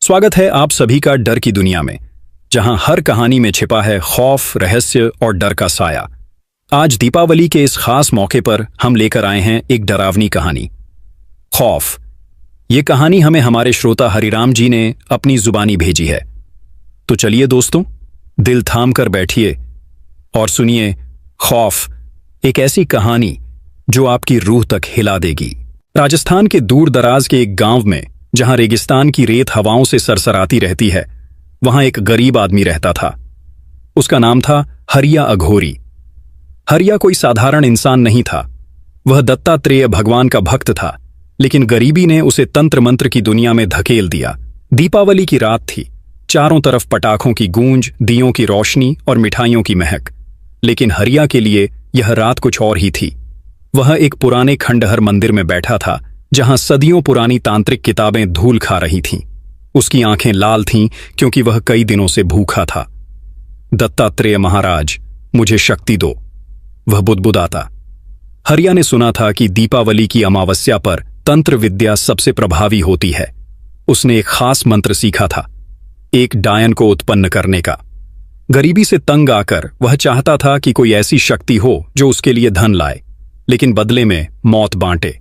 स्वागत है आप सभी का डर की दुनिया में, जहां हर कहानी में छिपा है खौफ, रहस्य और डर का साया। आज दीपावली के इस खास मौके पर हम लेकर आए हैं एक डरावनी कहानी, खौफ। ये कहानी हमें हमारे श्रोता हरिराम जी ने अपनी जुबानी भेजी है। तो चलिए दोस्तों, दिल थाम कर बैठिए और सुनिए खौफ, एक ऐसी कहानी जो आपकी रूह तक हिला देगी। राजस्थान के दूर दराज के एक गांव में, जहां रेगिस्तान की रेत हवाओं से सरसराती रहती है, वहां एक गरीब आदमी रहता था। उसका नाम था हरिया अघोरी। हरिया कोई साधारण इंसान नहीं था। वह दत्तात्रेय भगवान का भक्त था, लेकिन गरीबी ने उसे तंत्र मंत्र की दुनिया में धकेल दिया। दीपावली की रात थी। चारों तरफ पटाखों की गूंज, दियों की रोशनी और मिठाइयों की महक। लेकिन हरिया के लिए यह रात कुछ और ही थी। वह एक पुराने खंडहर मंदिर में बैठा था, जहां सदियों पुरानी तांत्रिक किताबें धूल खा रही थीं। उसकी आंखें लाल थीं क्योंकि वह कई दिनों से भूखा था। दत्तात्रेय महाराज, मुझे शक्ति दो, वह बुदबुदाता। हरिया ने सुना था कि दीपावली की अमावस्या पर तंत्र विद्या सबसे प्रभावी होती है। उसने एक खास मंत्र सीखा था, एक डायन को उत्पन्न करने का। गरीबी से तंग आकर वह चाहता था कि कोई ऐसी शक्ति हो जो उसके लिए धन लाए, लेकिन बदले में मौत बांटे।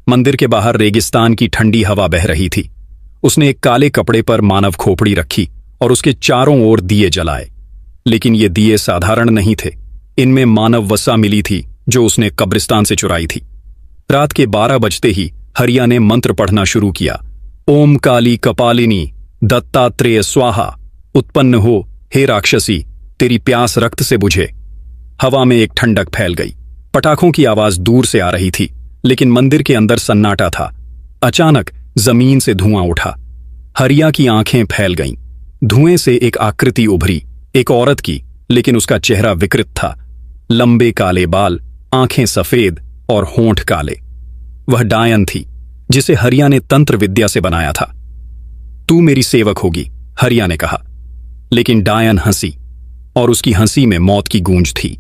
मंदिर के बाहर रेगिस्तान की ठंडी हवा बह रही थी। उसने एक काले कपड़े पर मानव खोपड़ी रखी और उसके चारों ओर दिए जलाए। लेकिन ये दिए साधारण नहीं थे। इनमें मानव वसा मिली थी जो उसने कब्रिस्तान से चुराई थी। रात के 12 बजते ही हरिया ने मंत्र पढ़ना शुरू किया। ओम काली कपालिनी दत्तात्रेय स्वाहा, उत्पन्न हो हे राक्षसी, तेरी प्यास रक्त से बुझे। हवा में एक ठंडक फैल गई। पटाखों की आवाज दूर से आ रही थी, लेकिन मंदिर के अंदर सन्नाटा था। अचानक जमीन से धुआं उठा। हरिया की आंखें फैल गईं। धुएं से एक आकृति उभरी, एक औरत की, लेकिन उसका चेहरा विकृत था। लंबे काले बाल, आंखें सफेद और होंठ काले। वह डायन थी, जिसे हरिया ने तंत्र विद्या से बनाया था। तू मेरी सेवक होगी, हरिया ने कहा। लेकिन डायन हंसी, और उसकी हंसी में मौत की गूंज थी।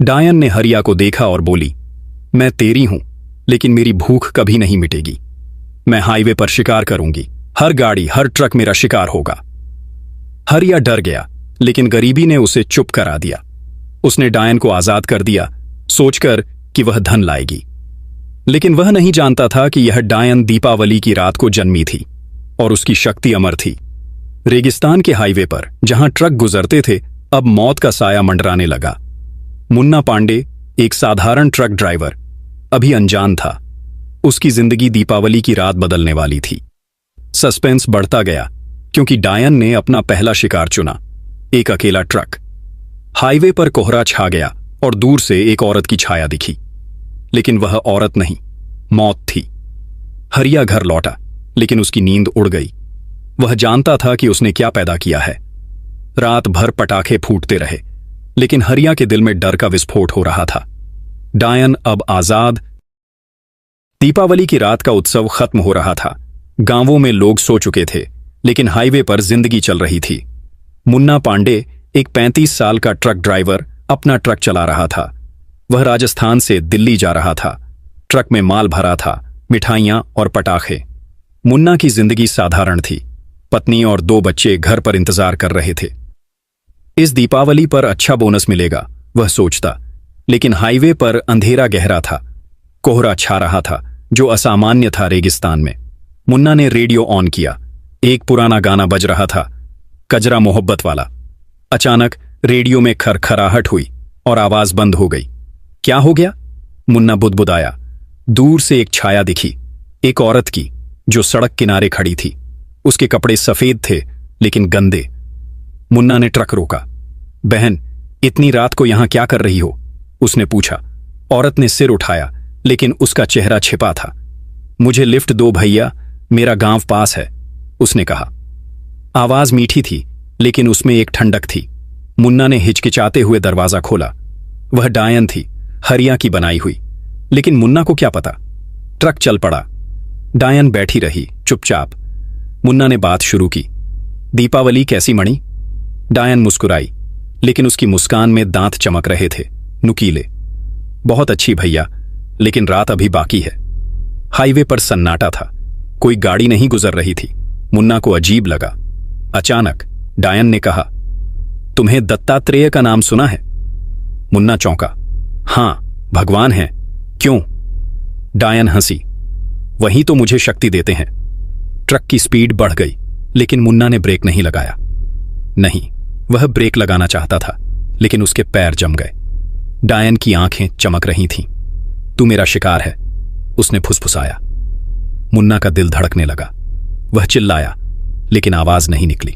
डायन ने हरिया को देखा और बोली, मैं तेरी हूं, लेकिन मेरी भूख कभी नहीं मिटेगी। मैं हाईवे पर शिकार करूंगी। हर गाड़ी, हर ट्रक मेरा शिकार होगा। हरिया डर गया, लेकिन गरीबी ने उसे चुप करा दिया। उसने डायन को आजाद कर दिया, सोचकर कि वह धन लाएगी। लेकिन वह नहीं जानता था कि यह डायन दीपावली की रात को जन्मी थी और उसकी शक्ति अमर थी। रेगिस्तान के हाईवे पर जहां ट्रक गुजरते थे, अब मौत का साया मंडराने लगा। मुन्ना पांडे, एक साधारण ट्रक ड्राइवर, अभी अनजान था। उसकी जिंदगी दीपावली की रात बदलने वाली थी। सस्पेंस बढ़ता गया, क्योंकि डायन ने अपना पहला शिकार चुना, एक अकेला ट्रक। हाईवे पर कोहरा छा गया और दूर से एक औरत की छाया दिखी, लेकिन वह औरत नहीं, मौत थी। हरिया घर लौटा, लेकिन उसकी नींद उड़ गई। वह जानता था कि उसने क्या पैदा किया है। रात भर पटाखे फूटते रहे, लेकिन हरिया के दिल में डर का विस्फोट हो रहा था। डायन अब आजाद। दीपावली की रात का उत्सव खत्म हो रहा था। गांवों में लोग सो चुके थे, लेकिन हाईवे पर जिंदगी चल रही थी। मुन्ना पांडे, एक 35 साल का ट्रक ड्राइवर, अपना ट्रक चला रहा था। वह राजस्थान से दिल्ली जा रहा था। ट्रक में माल भरा था, मिठाइयां और पटाखे। मुन्ना की जिंदगी साधारण थी। पत्नी और 2 बच्चे घर पर इंतजार कर रहे थे। इस दीपावली पर अच्छा बोनस मिलेगा, वह सोचता। लेकिन हाईवे पर अंधेरा गहरा था। कोहरा छा रहा था, जो असामान्य था रेगिस्तान में। मुन्ना ने रेडियो ऑन किया। एक पुराना गाना बज रहा था, कजरा मोहब्बत वाला। अचानक रेडियो में खरखराहट हुई और आवाज बंद हो गई। क्या हो गया? मुन्ना बुदबुदाया। दूर से एक छाया दिखी, एक औरत की, जो सड़क किनारे खड़ी थी। उसके कपड़े सफेद थे, लेकिन गंदे। मुन्ना ने ट्रक रोका। बहन, इतनी रात को यहां क्या कर रही हो? उसने पूछा। औरत ने सिर उठाया, लेकिन उसका चेहरा छिपा था। मुझे लिफ्ट दो भैया, मेरा गांव पास है, उसने कहा। आवाज मीठी थी, लेकिन उसमें एक ठंडक थी। मुन्ना ने हिचकिचाते हुए दरवाजा खोला। वह डायन थी, हरिया की बनाई हुई। लेकिन मुन्ना को क्या पता। ट्रक चल पड़ा। डायन बैठी रही, चुपचाप। मुन्ना ने बात शुरू की। दीपावली कैसी मणी? डायन मुस्कुराई, लेकिन उसकी मुस्कान में दांत चमक रहे थे, नुकीले। बहुत अच्छी भैया, लेकिन रात अभी बाकी है। हाईवे पर सन्नाटा था। कोई गाड़ी नहीं गुजर रही थी। मुन्ना को अजीब लगा। अचानक डायन ने कहा, तुम्हें दत्तात्रेय का नाम सुना है? मुन्ना चौंका। हां, भगवान हैं। क्यों? डायन हंसी। वही तो मुझे शक्ति देते हैं। ट्रक की स्पीड बढ़ गई, लेकिन मुन्ना ने ब्रेक नहीं लगाया। नहीं, वह ब्रेक लगाना चाहता था, लेकिन उसके पैर जम गए। डायन की आंखें चमक रही थीं। तू मेरा शिकार है, उसने फुसफुसाया। मुन्ना का दिल धड़कने लगा। वह चिल्लाया, लेकिन आवाज नहीं निकली।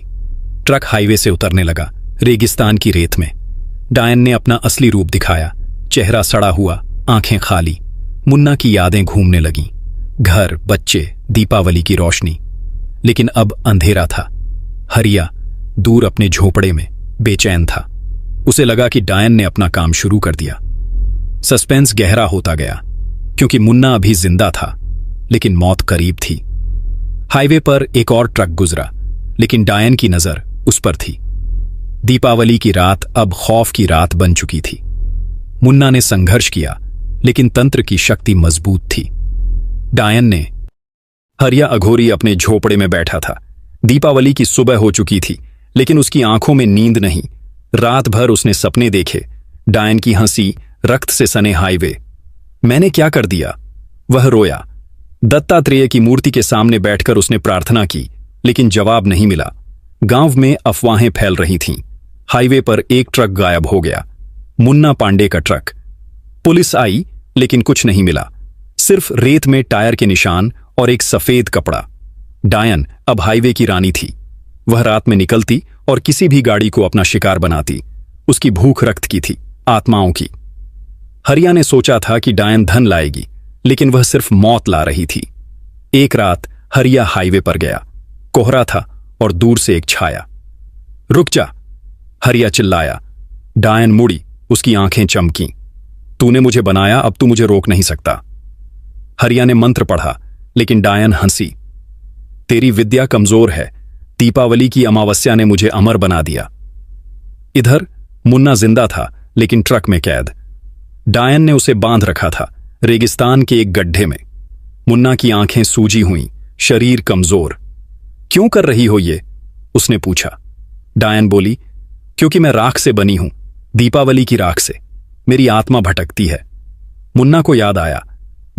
ट्रक हाईवे से उतरने लगा, रेगिस्तान की रेत में। डायन ने अपना असली रूप दिखाया, चेहरा सड़ा हुआ, आंखें खाली। मुन्ना की यादें घूमने लगीं, घर, बच्चे, दीपावली की रोशनी। लेकिन अब अंधेरा था। हरिया दूर अपने झोपड़े में बेचैन था। उसे लगा कि डायन ने अपना काम शुरू कर दिया। सस्पेंस गहरा होता गया, क्योंकि मुन्ना अभी जिंदा था, लेकिन मौत करीब थी। हाईवे पर एक और ट्रक गुजरा, लेकिन डायन की नजर उस पर थी। दीपावली की रात अब खौफ की रात बन चुकी थी। मुन्ना ने संघर्ष किया, लेकिन तंत्र की शक्ति मजबूत थी। डायन ने हरिया अघोरी अपने झोपड़े में बैठा था। दीपावली की सुबह हो चुकी थी, लेकिन उसकी आंखों में नींद नहीं। रात भर उसने सपने देखे। डायन की हंसी, रक्त से सने हाईवे। मैंने क्या कर दिया? वह रोया। दत्तात्रेय की मूर्ति के सामने बैठकर उसने प्रार्थना की, लेकिन जवाब नहीं मिला। गांव में अफवाहें फैल रही थीं। हाईवे पर एक ट्रक गायब हो गया, मुन्ना पांडे का ट्रक। पुलिस आई, लेकिन कुछ नहीं मिला, सिर्फ रेत में टायर के निशान और एक सफेद कपड़ा। डायन अब हाईवे की रानी थी। वह रात में निकलती और किसी भी गाड़ी को अपना शिकार बनाती। उसकी भूख रक्त की थी, आत्माओं की। हरिया ने सोचा था कि डायन धन लाएगी, लेकिन वह सिर्फ मौत ला रही थी। एक रात हरिया हाईवे पर गया। कोहरा था और दूर से एक छाया। रुक जा, हरिया चिल्लाया। डायन मुड़ी, उसकी आंखें चमकीं। तूने मुझे बनाया, अब तू मुझे रोक नहीं सकता। हरिया ने मंत्र पढ़ा, लेकिन डायन हंसी। तेरी विद्या कमजोर है। दीपावली की अमावस्या ने मुझे अमर बना दिया। इधर मुन्ना जिंदा था, लेकिन ट्रक में कैद। डायन ने उसे बांध रखा था, रेगिस्तान के एक गड्ढे में। मुन्ना की आंखें सूजी हुईं, शरीर कमजोर। क्यों कर रही हो ये? उसने पूछा। डायन बोली, क्योंकि मैं राख से बनी हूं, दीपावली की राख से। मेरी आत्मा भटकती है। मुन्ना को याद आया,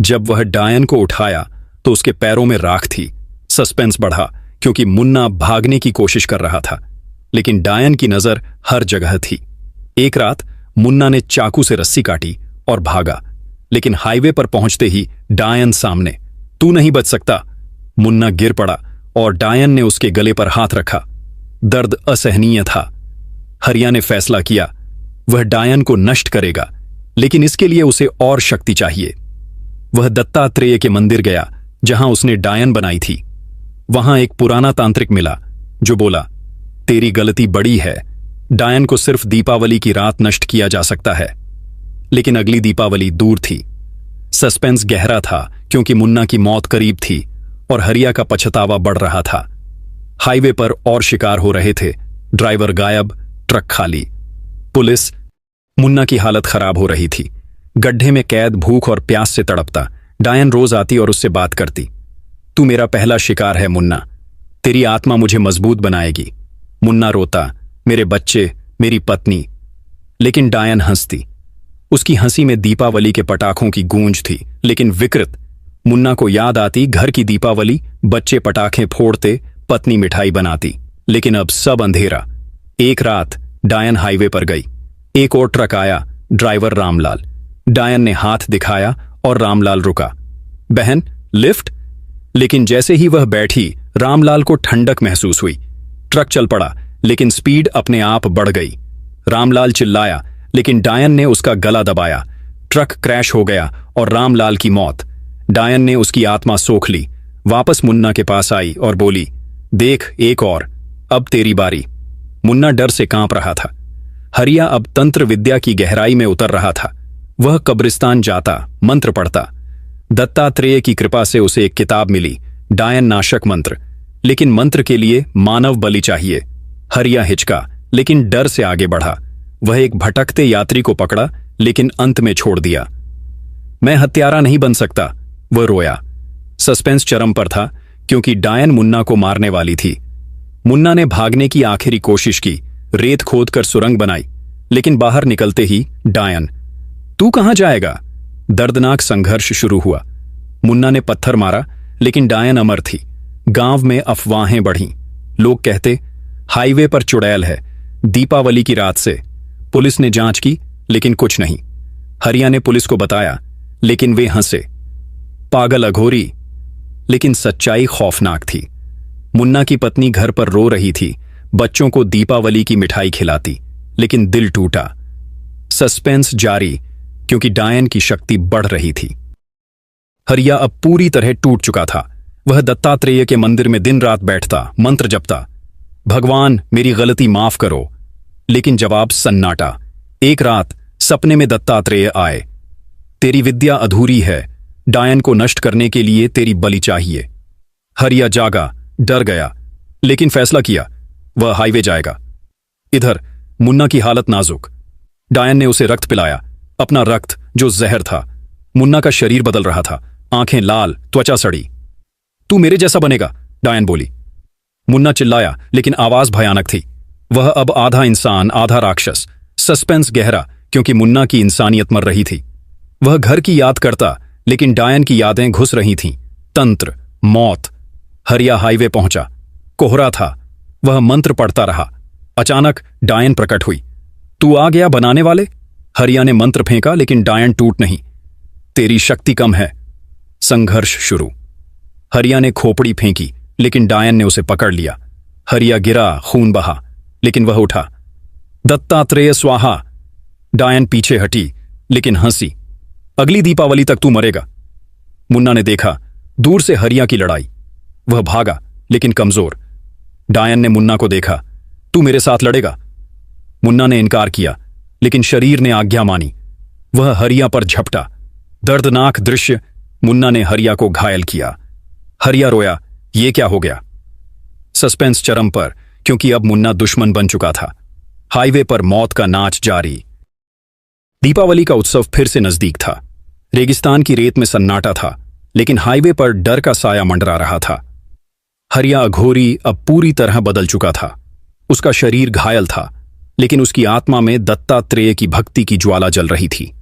जब वह डायन को उठाया तो उसके पैरों में राख थी। सस्पेंस बढ़ा, क्योंकि मुन्ना भागने की कोशिश कर रहा था, लेकिन डायन की नजर हर जगह थी। एक रात मुन्ना ने चाकू से रस्सी काटी और भागा, लेकिन हाईवे पर पहुंचते ही डायन सामने। तू नहीं बच सकता। मुन्ना गिर पड़ा और डायन ने उसके गले पर हाथ रखा। दर्द असहनीय था। हरिया ने फैसला किया, वह डायन को नष्ट करेगा, लेकिन इसके लिए उसे और शक्ति चाहिए। वह दत्तात्रेय के मंदिर गया, जहां उसने डायन बनाई थी। वहां एक पुराना तांत्रिक मिला, जो बोला, तेरी गलती बड़ी है। डायन को सिर्फ दीपावली की रात नष्ट किया जा सकता है। लेकिन अगली दीपावली दूर थी। सस्पेंस गहरा था, क्योंकि मुन्ना की मौत करीब थी और हरिया का पछतावा बढ़ रहा था। हाईवे पर और शिकार हो रहे थे। ड्राइवर गायब, ट्रक खाली। पुलिस। मुन्ना की हालत खराब हो रही थी। गड्ढे में कैद, भूख और प्यास से तड़पता। डायन रोज आती और उससे बात करती। तू मेरा पहला शिकार है मुन्ना, तेरी आत्मा मुझे मजबूत बनाएगी। मुन्ना रोता, मेरे बच्चे, मेरी पत्नी। लेकिन डायन हंसती। उसकी हंसी में दीपावली के पटाखों की गूंज थी, लेकिन विकृत। मुन्ना को याद आती घर की दीपावली, बच्चे पटाखे फोड़ते, पत्नी मिठाई बनाती। लेकिन अब सब अंधेरा। एक रात डायन हाईवे पर गई। एक और ट्रक आया, ड्राइवर रामलाल। डायन ने हाथ दिखाया और रामलाल रुका। बहन, लिफ्ट? लेकिन जैसे ही वह बैठी, रामलाल को ठंडक महसूस हुई। ट्रक चल पड़ा, लेकिन स्पीड अपने आप बढ़ गई। रामलाल चिल्लाया, लेकिन डायन ने उसका गला दबाया। ट्रक क्रैश हो गया और रामलाल की मौत। डायन ने उसकी आत्मा सोख ली। वापस मुन्ना के पास आई और बोली, देख, एक और, अब तेरी बारी। मुन्ना डर से कांप रहा था। हरिया अब तंत्र विद्या की गहराई में उतर रहा था। वह कब्रिस्तान जाता, मंत्र पढ़ता। दत्तात्रेय की कृपा से उसे एक किताब मिली, डायन नाशक मंत्र। लेकिन मंत्र के लिए मानव बलि चाहिए। हरिया हिचका, लेकिन डर से आगे बढ़ा। वह एक भटकते यात्री को पकड़ा, लेकिन अंत में छोड़ दिया। मैं हत्यारा नहीं बन सकता, वह रोया। सस्पेंस चरम पर था, क्योंकि डायन मुन्ना को मारने वाली थी। मुन्ना ने भागने की आखिरी कोशिश की, रेत खोदकर सुरंग बनाई, लेकिन बाहर निकलते ही डायन, तू कहां जाएगा? दर्दनाक संघर्ष शुरू हुआ। मुन्ना ने पत्थर मारा, लेकिन डायन अमर थी। गांव में अफवाहें बढ़ीं। लोग कहते हाईवे पर चुड़ैल है, दीपावली की रात से। पुलिस ने जांच की, लेकिन कुछ नहीं। हरिया ने पुलिस को बताया, लेकिन वे हंसे। पागल अघोरी। लेकिन सच्चाई खौफनाक थी। मुन्ना की पत्नी घर पर रो रही थी, बच्चों को दीपावली की मिठाई खिलाती, लेकिन दिल टूटा। सस्पेंस जारी, क्योंकि डायन की शक्ति बढ़ रही थी। हरिया अब पूरी तरह टूट चुका था। वह दत्तात्रेय के मंदिर में दिन रात बैठता, मंत्र जपता, भगवान मेरी गलती माफ करो। लेकिन जवाब सन्नाटा। एक रात सपने में दत्तात्रेय आए। तेरी विद्या अधूरी है, डायन को नष्ट करने के लिए तेरी बलि चाहिए। हरिया जागा, डर गया, लेकिन फैसला किया, वह हाईवे जाएगा। इधर मुन्ना की हालत नाजुक। डायन ने उसे रक्त पिलाया, अपना रक्त जो जहर था। मुन्ना का शरीर बदल रहा था, आंखें लाल, त्वचा सड़ी। तू मेरे जैसा बनेगा, डायन बोली। मुन्ना चिल्लाया, लेकिन आवाज भयानक थी। वह अब आधा इंसान आधा राक्षस। सस्पेंस गहरा, क्योंकि मुन्ना की इंसानियत मर रही थी। वह घर की याद करता, लेकिन डायन की यादें घुस रही थीं। तंत्र, मौत। हरिया हाईवे पहुंचा। कोहरा था। वह मंत्र पढ़ता रहा। अचानक डायन प्रकट हुई। तू आ गया बनाने वाले? हरिया ने मंत्र फेंका, लेकिन डायन टूट नहीं। तेरी शक्ति कम है। संघर्ष शुरू। हरिया ने खोपड़ी फेंकी, लेकिन डायन ने उसे पकड़ लिया। हरिया गिरा, खून बहा, लेकिन वह उठा। दत्तात्रेय स्वाहा। डायन पीछे हटी, लेकिन हंसी। अगली दीपावली तक तू मरेगा। मुन्ना ने देखा दूर से हरिया की लड़ाई। वह भागा, लेकिन कमजोर। डायन ने मुन्ना को देखा। तू मेरे साथ लड़ेगा? मुन्ना ने इनकार किया, लेकिन शरीर ने आज्ञा मानी। वह हरिया पर झपटा। दर्दनाक दृश्य। मुन्ना ने हरिया को घायल किया। हरिया रोया, ये क्या हो गया? सस्पेंस चरम पर, क्योंकि अब मुन्ना दुश्मन बन चुका था। हाईवे पर मौत का नाच जारी। दीपावली का उत्सव फिर से नजदीक था। रेगिस्तान की रेत में सन्नाटा था, लेकिन हाईवे पर डर का साया मंडरा रहा था। हरिया अघोरी अब पूरी तरह बदल चुका था। उसका शरीर घायल था, लेकिन उसकी आत्मा में दत्तात्रेय की भक्ति की ज्वाला जल रही थी।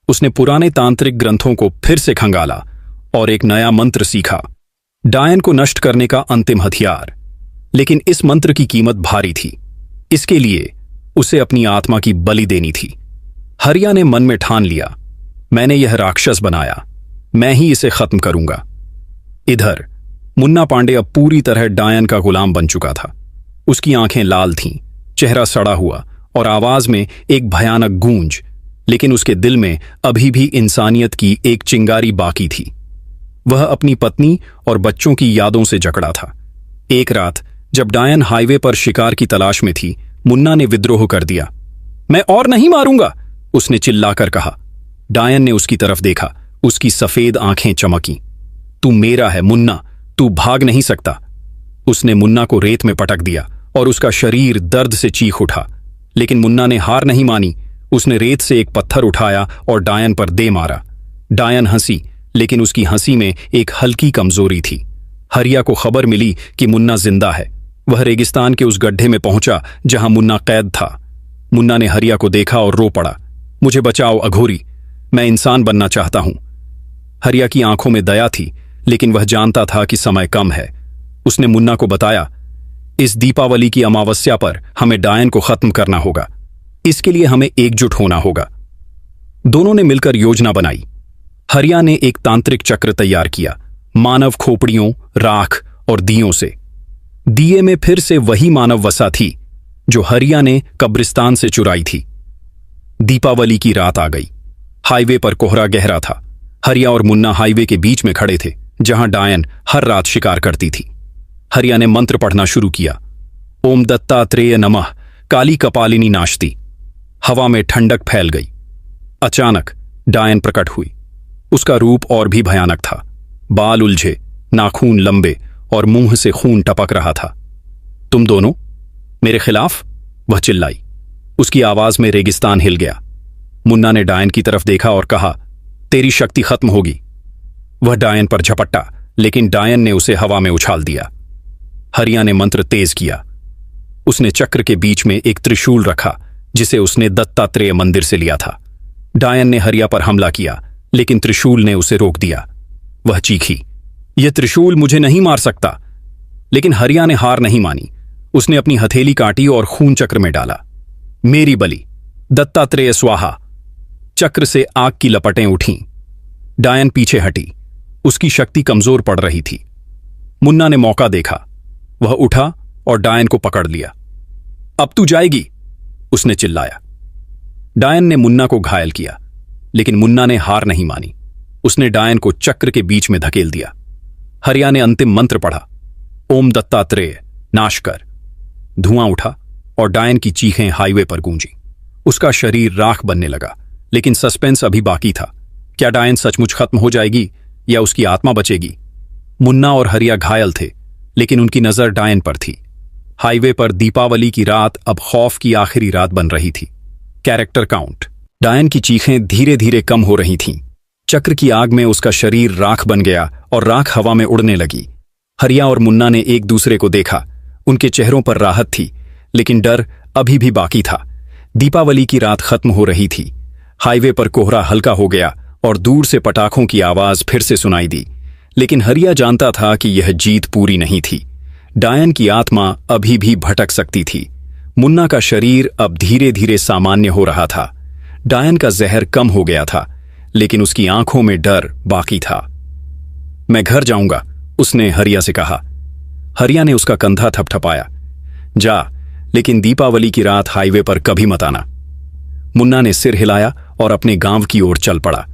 उसने पुराने तांत्रिक ग्रंथों को फिर से खंगाला और एक नया मंत्र सीखा, डायन को नष्ट करने का अंतिम हथियार। लेकिन इस मंत्र की कीमत भारी थी। इसके लिए उसे अपनी आत्मा की बलि देनी थी। हरिया ने मन में ठान लिया, मैंने यह राक्षस बनाया, मैं ही इसे खत्म करूंगा। इधर मुन्ना पांडे अब पूरी तरह डायन का गुलाम बन चुका था। उसकी आंखें लाल थीं, चेहरा सड़ा हुआ और आवाज में एक भयानक गूंज, लेकिन उसके दिल में अभी भी इंसानियत की एक चिंगारी बाकी थी। वह अपनी पत्नी और बच्चों की यादों से जकड़ा था। एक रात जब डायन हाईवे पर शिकार की तलाश में थी, मुन्ना ने विद्रोह कर दिया। मैं और नहीं मारूंगा, उसने चिल्लाकर कहा। डायन ने उसकी तरफ देखा, उसकी सफेद आंखें चमकी। तू मेरा है मुन्ना, तू भाग नहीं सकता। उसने मुन्ना को रेत में पटक दिया और उसका शरीर दर्द से चीख उठा। लेकिन मुन्ना ने हार नहीं मानी। उसने रेत से एक पत्थर उठाया और डायन पर दे मारा। डायन हंसी, लेकिन उसकी हंसी में एक हल्की कमजोरी थी। हरिया को खबर मिली कि मुन्ना जिंदा है। वह रेगिस्तान के उस गड्ढे में पहुंचा जहां मुन्ना कैद था। मुन्ना ने हरिया को देखा और रो पड़ा, मुझे बचाओ अघोरी, मैं इंसान बनना चाहता हूं। हरिया की आंखों में दया थी, लेकिन वह जानता था कि समय कम है। उसने मुन्ना को बताया, इस दीपावली की अमावस्या पर हमें डायन को खत्म करना होगा। इसके लिए हमें एकजुट होना होगा। दोनों ने मिलकर योजना बनाई। हरिया ने एक तांत्रिक चक्र तैयार किया, मानव खोपड़ियों, राख और दियों से। दिए में फिर से वही मानव वसा थी जो हरिया ने कब्रिस्तान से चुराई थी। दीपावली की रात आ गई। हाईवे पर कोहरा गहरा था। हरिया और मुन्ना हाईवे के बीच में खड़े थे, जहां डायन हर रात शिकार करती थी। हरिया ने मंत्र पढ़ना शुरू किया, ओम दत्तात्रेय नमः। काली कपालिनी नाचती। हवा में ठंडक फैल गई। अचानक डायन प्रकट हुई। उसका रूप और भी भयानक था। बाल उलझे, नाखून लंबे और मुंह से खून टपक रहा था। तुम दोनों मेरे खिलाफ? वह चिल्लाई। उसकी आवाज में रेगिस्तान हिल गया। मुन्ना ने डायन की तरफ देखा और कहा, तेरी शक्ति खत्म होगी। वह डायन पर झपट्टा, लेकिन डायन ने उसे हवा में उछाल दिया। हरिया ने मंत्र तेज किया। उसने चक्र के बीच में एक त्रिशूल रखा जिसे उसने दत्तात्रेय मंदिर से लिया था। डायन ने हरिया पर हमला किया, लेकिन त्रिशूल ने उसे रोक दिया। वह चीखी, यह त्रिशूल मुझे नहीं मार सकता। लेकिन हरिया ने हार नहीं मानी। उसने अपनी हथेली काटी और खून चक्र में डाला। मेरी बलि, दत्तात्रेय स्वाहा। चक्र से आग की लपटें उठीं। डायन पीछे हटी। उसकी शक्ति कमजोर पड़ रही थी। मुन्ना ने मौका देखा। वह उठा और डायन को पकड़ लिया। अब तू जाएगी, उसने चिल्लाया। डायन ने मुन्ना को घायल किया, लेकिन मुन्ना ने हार नहीं मानी। उसने डायन को चक्र के बीच में धकेल दिया। हरिया ने अंतिम मंत्र पढ़ा, ओम दत्तात्रेय नाश कर। धुआं उठा और डायन की चीखें हाईवे पर गूंजी। उसका शरीर राख बनने लगा, लेकिन सस्पेंस अभी बाकी था। क्या डायन सचमुच खत्म हो जाएगी या उसकी आत्मा बचेगी? मुन्ना और हरिया घायल थे, लेकिन उनकी नजर डायन पर थी। हाईवे पर दीपावली की रात अब खौफ की आखिरी रात बन रही थी। Character count. डायन की चीखें धीरे धीरे कम हो रही थीं। चक्र की आग में उसका शरीर राख बन गया और राख हवा में उड़ने लगी। हरिया और मुन्ना ने एक दूसरे को देखा। उनके चेहरों पर राहत थी, लेकिन डर अभी भी बाकी था। दीपावली की रात खत्म हो रही थी। हाईवे पर कोहरा हल्का हो गया और दूर से पटाखों की आवाज फिर से सुनाई दी। लेकिन हरिया जानता था कि यह जीत पूरी नहीं थी। डायन की आत्मा अभी भी भटक सकती थी। मुन्ना का शरीर अब धीरे धीरे सामान्य हो रहा था। डायन का जहर कम हो गया था, लेकिन उसकी आंखों में डर बाकी था। मैं घर जाऊंगा, उसने हरिया से कहा। हरिया ने उसका कंधा थपथपाया। जा, लेकिन दीपावली की रात हाईवे पर कभी मत आना। मुन्ना ने सिर हिलाया और अपने गांव की ओर चल पड़ा।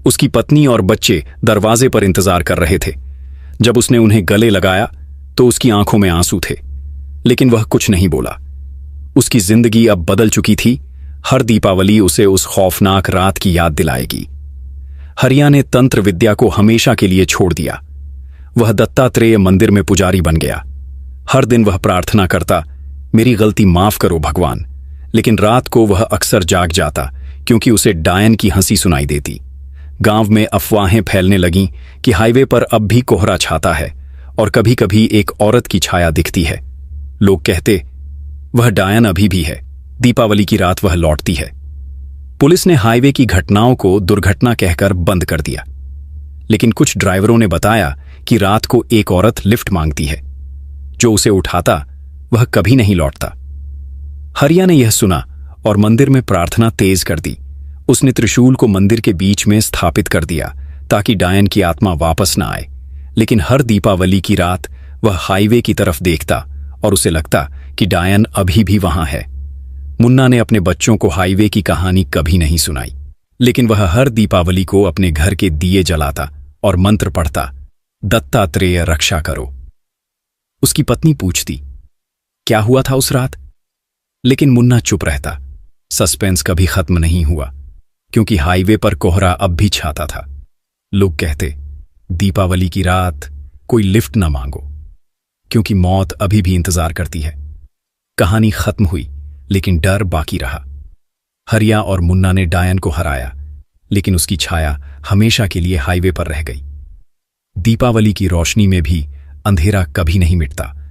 उसकी पत्नी और बच्चे दरवाजे पर इंतजार कर रहे थे। जब उसने उन्हें गले लगाया तो उसकी आंखों में आंसू थे, लेकिन वह कुछ नहीं बोला। उसकी जिंदगी अब बदल चुकी थी। हर दीपावली उसे उस खौफनाक रात की याद दिलाएगी। हरिया ने तंत्र विद्या को हमेशा के लिए छोड़ दिया। वह दत्तात्रेय मंदिर में पुजारी बन गया। हर दिन वह प्रार्थना करता, मेरी गलती माफ करो भगवान। लेकिन रात को वह अक्सर जाग जाता, क्योंकि उसे डायन की हंसी सुनाई देती। गांव में अफवाहें फैलने लगीं कि हाईवे पर अब भी कोहरा छाता है और कभी कभी एक औरत की छाया दिखती है। लोग कहते, वह डायन अभी भी है, दीपावली की रात वह लौटती है। पुलिस ने हाईवे की घटनाओं को दुर्घटना कहकर बंद कर दिया, लेकिन कुछ ड्राइवरों ने बताया कि रात को एक औरत लिफ्ट मांगती है। जो उसे उठाता वह कभी नहीं लौटता। हरिया ने यह सुना और मंदिर में प्रार्थना तेज कर दी। उसने त्रिशूल को मंदिर के बीच में स्थापित कर दिया ताकि डायन की आत्मा वापस न आए। लेकिन हर दीपावली की रात वह हाईवे की तरफ देखता और उसे लगता कि डायन अभी भी वहां है। मुन्ना ने अपने बच्चों को हाईवे की कहानी कभी नहीं सुनाई, लेकिन वह हर दीपावली को अपने घर के दिए जलाता और मंत्र पढ़ता, दत्तात्रेय रक्षा करो। उसकी पत्नी पूछती, क्या हुआ था उस रात? लेकिन मुन्ना चुप रहता। सस्पेंस कभी खत्म नहीं हुआ, क्योंकि हाईवे पर कोहरा अब भी छाता था। लोग कहते, दीपावली की रात कोई लिफ्ट न मांगो, क्योंकि मौत अभी भी इंतजार करती है। कहानी खत्म हुई, लेकिन डर बाकी रहा। हरिया और मुन्ना ने डायन को हराया, लेकिन उसकी छाया हमेशा के लिए हाईवे पर रह गई। दीपावली की रोशनी में भी अंधेरा कभी नहीं मिटता।